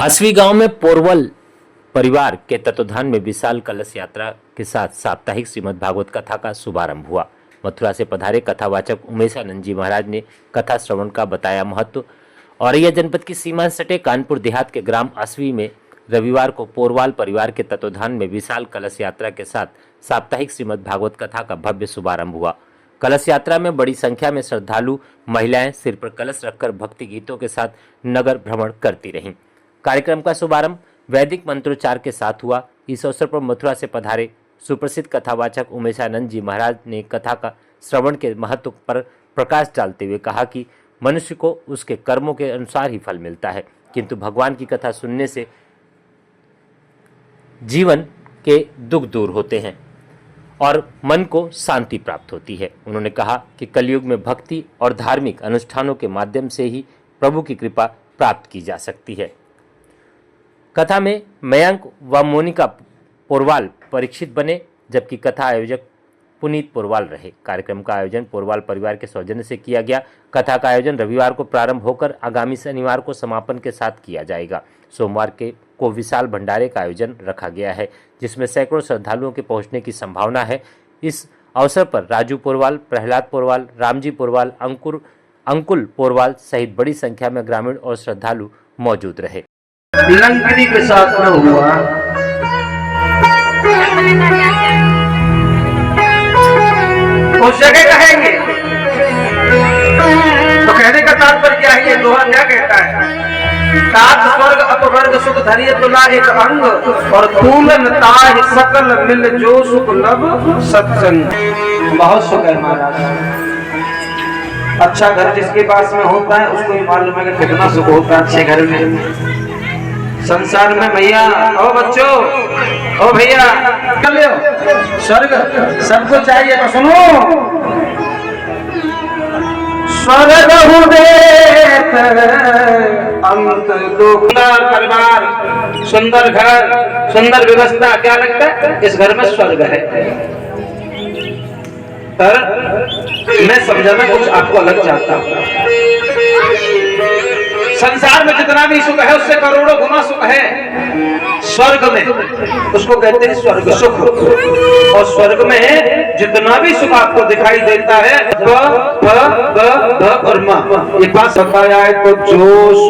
असवी गांव में पोरवल परिवार के तत्वाधान में विशाल कलश यात्रा के साथ साप्ताहिक श्रीमद् भागवत कथा का शुभारंभ हुआ। मथुरा से पधारे कथावाचक उमेशानंद जी महाराज ने कथा श्रवण का बताया महत्व। औरैया जनपद की सीमा से सटे कानपुर देहात के ग्राम असवी में रविवार को पोरवाल परिवार के तत्वाधान में विशाल कलश यात्रा के साथ साप्ताहिक श्रीमद् भागवत कथा का भव्य शुभारंभ हुआ। कलश यात्रा में बड़ी संख्या में श्रद्धालु महिलाएं सिर पर कलश रखकर भक्ति गीतों के साथ नगर भ्रमण करती रहीं। कार्यक्रम का शुभारंभ वैदिक मंत्रोच्चार के साथ हुआ। इस अवसर पर मथुरा से पधारे सुप्रसिद्ध कथावाचक उमेशानंद जी महाराज ने कथा का श्रवण के महत्व पर प्रकाश डालते हुए कहा कि मनुष्य को उसके कर्मों के अनुसार ही फल मिलता है, किंतु भगवान की कथा सुनने से जीवन के दुख दूर होते हैं और मन को शांति प्राप्त होती है। उन्होंने कहा कि कलयुग में भक्ति और धार्मिक अनुष्ठानों के माध्यम से ही प्रभु की कृपा प्राप्त की जा सकती है। कथा में मयंक व मोनिका पोरवाल परीक्षित बने, जबकि कथा आयोजक पुनीत पोरवाल रहे। कार्यक्रम का आयोजन पोरवाल परिवार के सौजन्य से किया गया। कथा का आयोजन रविवार को प्रारंभ होकर आगामी शनिवार को समापन के साथ किया जाएगा। सोमवार को विशाल भंडारे का आयोजन रखा गया है, जिसमें सैकड़ों श्रद्धालुओं के पहुंचने की संभावना है। इस अवसर पर राजू पोरवाल, प्रहलाद पोरवाल, रामजी पोरवाल, अंकुल पोरवाल सहित बड़ी संख्या में ग्रामीण और श्रद्धालु मौजूद रहे। लंकनी के साथ में हुआ उस जगह कहेंगे तो कहने का तात्पर्य क्या है? ये दोहा क्या कहता है? तात स्वर्ग अपवर्ग सुख धरिय तुला एक अंग और तूलन ताहि सकल मिल जो सुख लब सत्संग। बहुत सुख है महाराज। अच्छा घर जिसके पास में होता है उसको ही मालूम है कि कितना सुख होता है अच्छे घर में। संसार में भैया, ओ बच्चों, ओ भैया, स्वर्ग सबको चाहिए तो सुनो। स्वर्ग उदेत अंत दुख। परिवार, सुंदर घर, सुंदर व्यवस्था, क्या लगता है इस घर में स्वर्ग है। पर मैं समझाना कुछ आपको अलग चाहता हूं। संसार में जितना भी सुख है उससे करोड़ों गुना सुख है स्वर्ग में, उसको कहते हैं स्वर्ग सुख। और स्वर्ग में जितना भी सुख आपको दिखाई देता है ब और म, ये बात बताया है तो जो